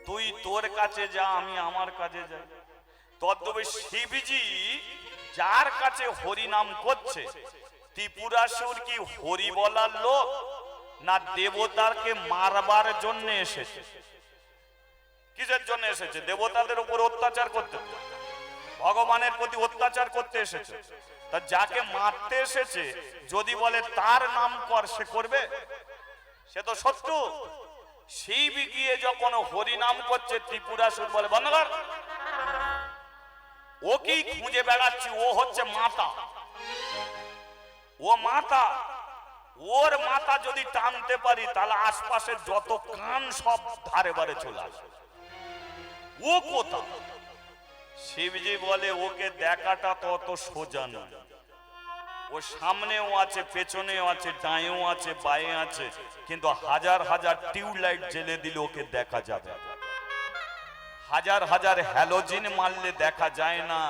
তুই তোর কাছে যা, আমি আমার কাছে যাই। তদ্রূপে শিবজি যার কাছে হরিনাম করছে, ত্রিপুরাসুর কি হরি বলার লোক না দেবতারকে মারবার জন্য এসেছে? কিসের জন্য এসেছে? দেবতাদের উপর অত্যাচার করতে, ভগবানের প্রতি অত্যাচার করতে এসেছে। তা যাকে মারতে এসেছে যদি বলে তার নাম কর, সে করবে? সে তো শত্রু। শিব গিয়ে যখন হরিনাম করছে, ত্রিপুরাসুর বলে বন্ধ কর, ওকেই খুঁজে বেড়াচ্ছি, ও হচ্ছে মাতা, ও মাতা। ওর মাথা যদি টানতে পারি তাহলে আশপাশের যত কান সব ধারে বারে চলে আসে। ও কোথা? শিবজি বলে ওকে দেখাটা তো অত সোজা নয়। ও সামনেও আছে, পেছনেও আছে, ডাঁয়েও আছে, বাঁয়ে আছে, কিন্তু হাজার হাজার টিউবলাইট জ্বেলে দিলে ওকে দেখা যাবে। হাজার হাজার হ্যালোজিন মারলে দেখা যায় না।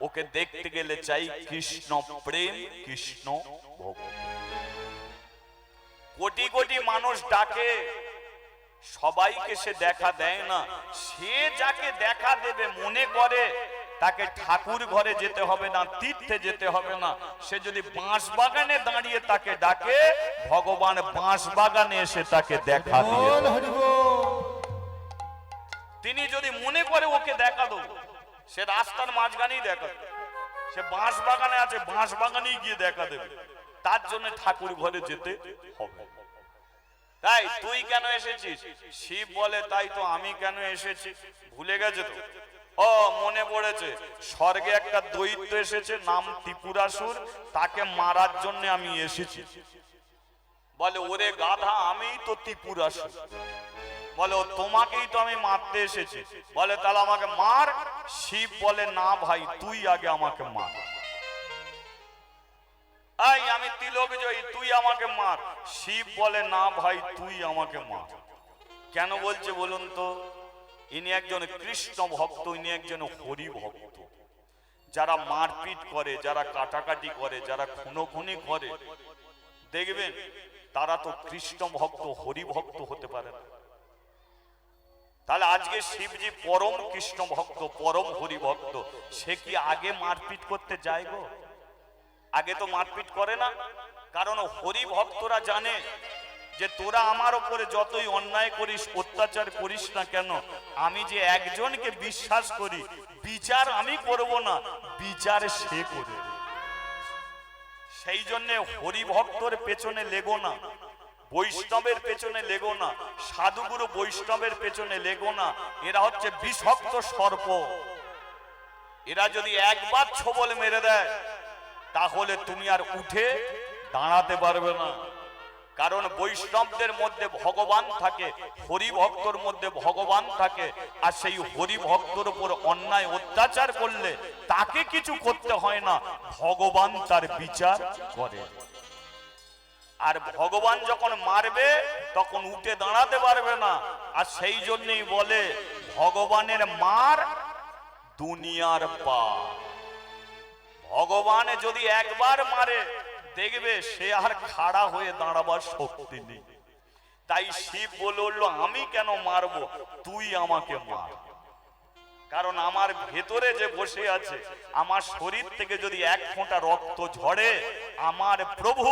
ওকে দেখতে গেলে চাই কৃষ্ণ প্রেম, কৃষ্ণ ভক্তি। কোটি কোটি মানুষ ডাকে, সবাইকে সে দেখা দেয় না। সে যাকে দেখা দেবে মনে করে তাকে ঠাকুর ঘরে যেতে হবে না, তীর্থে যেতে হবে না। সে যদি বাঁশ বাগানে দাঁড়িয়ে তাকে ডাকে, ভগবান বাঁশ বাগানে এসে তাকে দেখা দিয়ে বল হরি বল। তিনি যদি মনে করে ওকে দেখা দেবো, সে রাস্তার মাঝখানেই দেখা দেবে। সে বাঁশ বাগানে আছে, বাঁশ বাগানেই গিয়ে দেখা দেবে। তার জন্য ঠাকুর ঘরে যেতে হবে। তাই তুই কেন এসেছিস? শিব বলে তাই তো আমি কেন এসেছি। ভুলে গেছে তো? ও মনে পড়েছে, স্বর্গে একটা দৈত্য এসেছে, নাম ত্রিপুরাসুর, তাকে মারার জন্য আমি এসেছি। বলে ওরে গাধা, আমিই তো ত্রিপুরাসুর। বলে ও তোমাকেই তো আমি মারতে এসেছি। বলে তাহলে আমাকে মার। শিব বলে না ভাই, তুই আগে আমাকে মার। আমি তিলক জয়ী, তুই আমাকে মার। শিব বলে না ভাই, তুই আমাকে মার। কেন বলছে বলুন তো? ইনি একজন কৃষ্ণ ভক্ত, ইনি একজন হরি ভক্ত। যারা মারপিট করে, যারা কাটাকাটি করে, যারা খুনোখুনি করে, দেখবেন তারা তো কৃষ্ণ ভক্ত, হরি ভক্ত হতে পারে না। তাহলে আজকে শিবজি পরম কৃষ্ণ ভক্ত, পরম হরি ভক্ত, সে কি আগে মারপিট করতে যায় গো? আগে তো মারপিট করে না। কারণ হরি ভক্তরা জানে যে তোরা আমার উপরে যতই অন্যায় করিস, অত্যাচার করিস না কেন, আমি যে একজনকে বিশ্বাস করি, বিচার আমি করব না, বিচার সে করবে। সেই জন্য হরি ভক্তর পেছনে লেগো না, বৈষ্ণবের পেছনে লেগো না, সাধুগুরু বৈষ্ণবের পেছনে লেগো না। এরা হচ্ছে বিষাক্ত সর্প। এরা যদি একবার ছোবল মেরে দেয়, তাহলে তুমি আর উঠে দাঁড়াতে পারবে না। কারণ বৈষ্ণবদের মধ্যে ভগবান থাকে, হরি ভক্তর মধ্যে ভগবান থাকে। আর সেই হরি ভক্তর উপর অন্যায় অত্যাচার করলে তাকে কিছু করতে হয় না, ভগবান তার বিচার করে। আর ভগবান যখন মারবে তখন উঠে দাঁড়াতে পারবে না। আর সেই জন্যই বলে ভগবানের মার দুনিয়ার পার। ভগবান যদি একবার মারে, দেখবে সে আর খাড়া হয়ে দাঁড়াবার শক্তি নেই। তাই শিব বলল আমি কেন মারবো, তুই আমাকে মার। কারণ আমার ভেতরে যে বসে আছে, আমার শরীর থেকে যদি এক ফোঁটা রক্ত ঝরে, আমার প্রভু,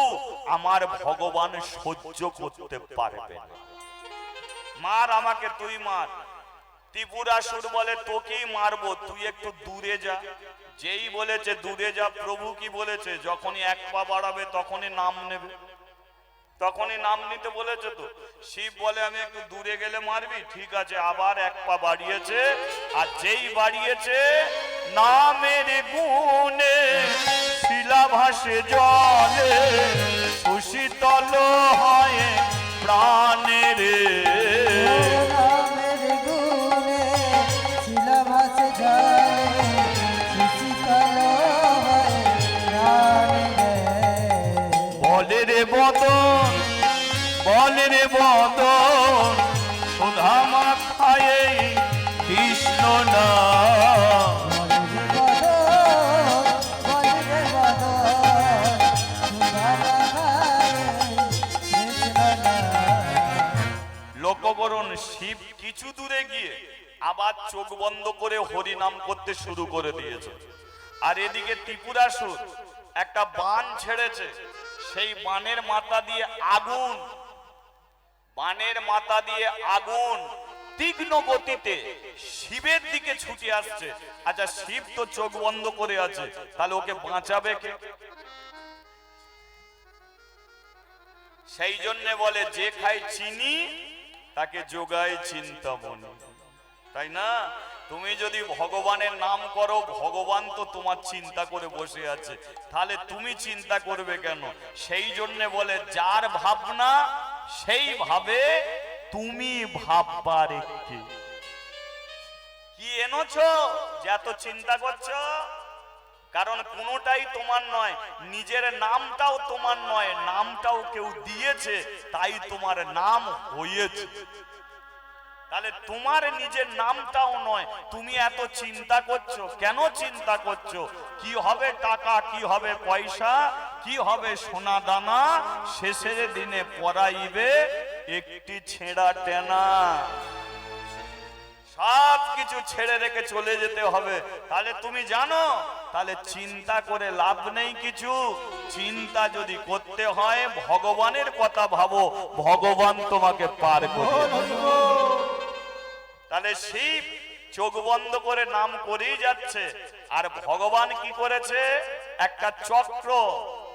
আমার ভগবান সহ্য করতে পারবে না। মার আমাকে, তুই মার। ত্রিপুরাসুর বলে তোকেই মারবো, তুই একটু দূরে যা। যেই বলেছে দূরে যা, প্রভু কি বলেছে? যখনই এক পা বাড়াবে তখনই নাম নেবে, তখনই নাম নিতে বলেছে তো। শিব বলে আমি একটু দূরে গেলে মারবি, ঠিক আছে। আবার এক পা বাড়িয়েছে, আর যেই বাড়িয়েছে, নামের গুণে শিলা ভাসে জলে, সুশীতল হয় প্রাণের। নামের গুণে শিলা ভাসে জলে, সুশীতল হয় প্রাণে। বলে রে বদন, বলে রে বদন, সুধা মাখায় কৃষ্ণ নাম। লক্ষ্য করুন, শিব কিছু দূরে গিয়ে আবার চোখ বন্ধ করে হরি নাম করতে শুরু করে দিয়েছে। আর এদিকে ত্রিপুরাসুর একটা বান ছেড়েছে, সেই বানের মাথা দিয়ে আগুন, বানের মাথা দিয়ে আগুন তীক্ষ্ণ গতিতে শিবের দিকে ছুটে আসছে। আচ্ছা, শিব তো চোখ বন্ধ করে আছে, তাহলে ওকে বাঁচাবে কে? সেই জন্য বলে যে খায় চিনি তাকে যোগায় চিন্তামণি। তাই না? তুমি যদি ভগবানের নাম করো, ভগবান তো তোমার চিন্তা করে বসে আছে, তাহলে তুমি চিন্তা করবে কেন? সেই জন্য বলে যার ভাবনা সেই ভাবে, তুমি ভাববার কি এনেছো যে এত চিন্তা করছো? কারণ কোনোটাই তোমার নয়, নিজের নামটাও তোমার নয়, নামটাও কেউ দিয়েছে, তাই তোমার নাম হয়েছে। তাহলে তোমার নিজের নামটাও নয়, তুমি এত চিন্তা করছো কেন? চিন্তা করছো কি হবে টাকা, কি হবে পয়সা, কি হবে সোনা দানা, শেষের দিনে পরাইবে একটি ছেঁড়া টেনা। সব কিছু কিছু ছেড়ে রেখে চলে যেতে হবে, তাহলে তুমি জানো, তাহলে চিন্তা করে লাভ নেই কিছু। চিন্তা যদি করতে হয় ভগবানের কথা ভাবো, ভগবান তোমাকে পার করবে। তাহলে শিব চোখ বন্ধ করে নাম করেই যাচ্ছে, আর ভগবান কি করেছে, একটা চক্র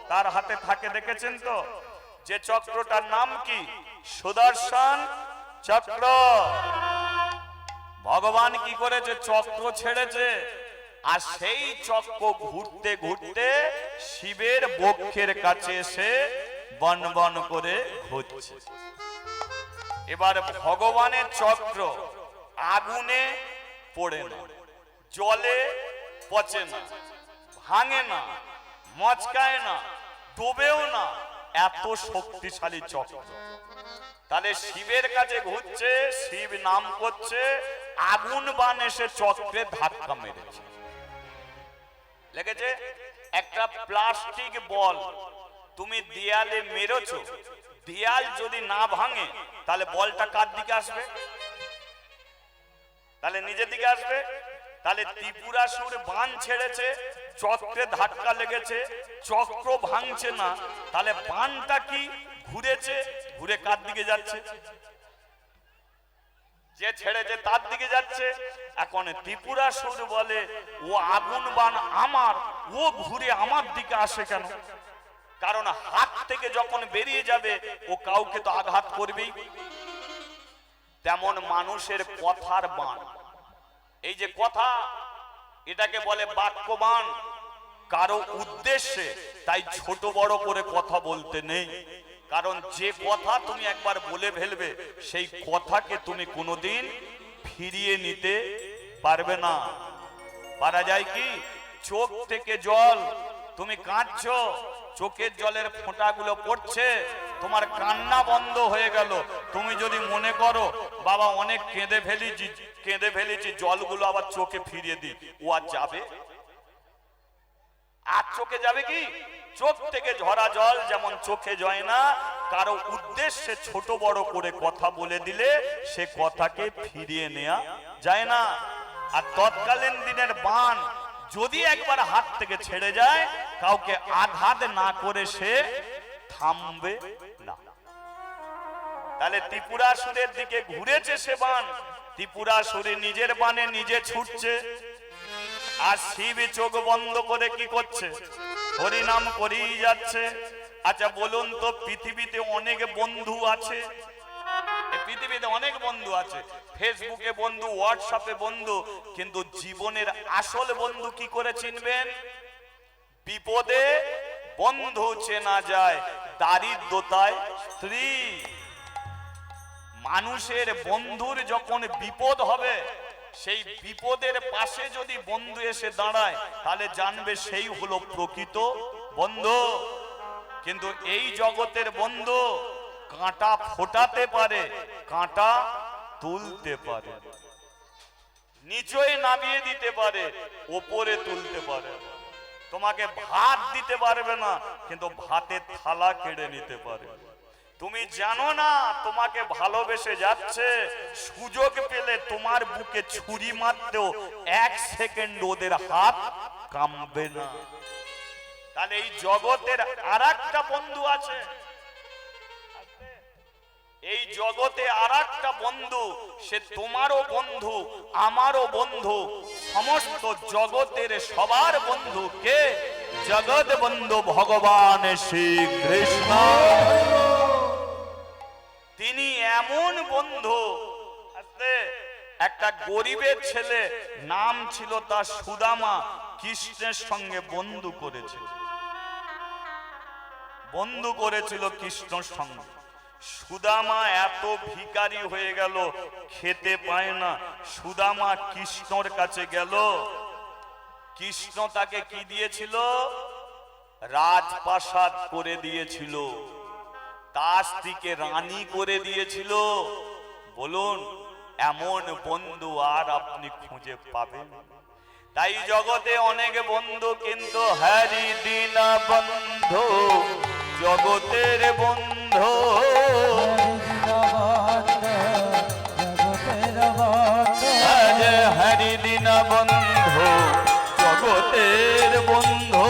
তার হাতে থাকে, দেখেছেন তো? যে চক্রটার নাম কি? সুদর্শন চক্র। ভগবান কি করেছে, চক্র ছেড়েছে, আর সেই চক্র ঘুরতে ঘুরতে শিবের বক্ষের কাছে এসে বন বন করে ঘুরছে। এবার ভগবানের চক্র আগুনে পড়ে না, জলে পচে না, ভাঙে না, মচকায় না, ডোবেও না, এত শক্তিশালী চক্র। তাহলে শিবের কাছে ঘুরছে, শিব নাম করছে, আগুন বান এসে চক্রে ধাক্কা মেরেছে। লেগেছে? একটা প্লাস্টিক বল তুমি দেয়ালে মেরেছো, দেয়াল যদি না ভাঙে তাহলে বলটা কার দিকে আসবে? তাহলে নিজের দিকে আসবে। তাহলে ত্রিপুরাসুর বান ছেড়েছে, চক্রে ধাক্কা লেগেছে, চক্র ভাঙছে না, তাহলে বানটা কি ঘুরেছে, ঘুরে কার দিকে যাচ্ছে? যে ছেড়েছে তার দিকে যাচ্ছে। এখন ত্রিপুরাসুর বলে, ও আগুন বান আমার, ও ঘুরে আমার দিকে আসে কেন? কারণ হাত থেকে যখন বেরিয়ে যাবে ও কাউকে তো আঘাত করবেই। তেমন মানুষের কথার বান, এই যে কথা, এটাকে বলে বাক্যবান, কারো উদ্দেশ্যে। তাই ছোট বড় করে কথা বলতে নেই, কারণ যে কথা তুমি একবার বলে ফেলবে সেই কথাকে তুমি কোনোদিন ফিরিয়ে নিতে পারবে না। পারা যায় কি? চোখ থেকে জল, তুমি কাঁদছো, চোখের জলের ফোঁটাগুলো পড়ছে, তোমার কান্না বন্ধ হয়ে গেল। তুমি যদি মনে করো বাবা অনেক কেঁদে ফেলেছি, জলগুলো আবার চোখে ফিরিয়ে দিই, ও আর যাবে? আর চোখে যাবে কি? চোখ থেকে ঝরা জল যেমন চোখে যায় না, কারো উদ্দেশ্যে ছোট বড় করে কথা বলে দিলে সে কথাকে ফিরিয়ে নেওয়া যায় না। আর তৎকালীন দিনের বান যদি একবার হাত থেকে ছেড়ে যায়, কাউকে আঘাত না করে সে থামবে না। তাহলে ত্রিপুরাসুরের দিকে ঘুরেছে সে বান, ত্রিপুরাসুরে নিজের বানে নিজে ছুটছে, আর শিব চোখ বন্ধ করে কি করছে? হরিনাম করেই যাচ্ছে। আচ্ছা বলুন তো, পৃথিবীতে অনেক বন্ধু আছে, পৃথিবীতে অনেক বন্ধু আছে, ফেসবুকে বন্ধু, হোয়াটসঅ্যাপে বন্ধু, কিন্তু জীবনের আসল বন্ধু কি করে চিনবেন? বিপদে বন্ধু চেনা যায়, দারিদ্রতায় স্ত্রী। মানুষের বন্ধুর যখন বিপদ হবে, সেই বিপদের পাশে যদি বন্ধু এসে দাঁড়ায়, তাহলে জানবে সেই হলো প্রকৃত বন্ধু। কিন্তু এই জগতের বন্ধু কাঁটা ফোটাতে পারে, কাঁটা তুলতে পারে, নিচে নামিয়ে দিতে পারে, ওপরে তুলতে পারে। তোমাকে ভাত দিতে পারবে না, কিন্তু ভাতের থালা কেড়ে নিতে পারে। তুমি জানো না তোমাকে ভালোবেসে যাচ্ছে, সুযোগ পেলে তোমার বুকে ছুরি মারতেও 1 সেকেন্ড ওদের হাত কামবে না। তাহলে এই জগতের আরেকটা বন্ধু আছে, এই জগতে আরেকটা বন্ধু, সে তোমারও বন্ধু, আমারও বন্ধু, সমস্ত জগতের সবার বন্ধু। কে? জগৎ বন্ধু ভগবান শ্রীকৃষ্ণ। তিনি এমন বন্ধু। একটা গরিবের ছেলে, নাম ছিল তার সুদামা, কৃষ্ণের সঙ্গে বন্ধু করেছিল কৃষ্ণর সঙ্গে। সুদামা এত ভিখারি হয়ে গেল, খেতে পায় না। সুদামা কৃষ্ণর কাছে গেল, কৃষ্ণ তাকে কি দিয়েছিল? রাজপ্রাসাদ করে দিয়েছিল, তার স্ত্রীকে রানী করে দিয়েছিল। বলুন, এমন বন্ধু আর আপনি খুঁজে পাবেন? তাই জগতে অনেক বন্ধু, কিন্তু হরি দিন বন্ধু জগতের বন্ধু। হরি বন্ধু জগতের বন্ধু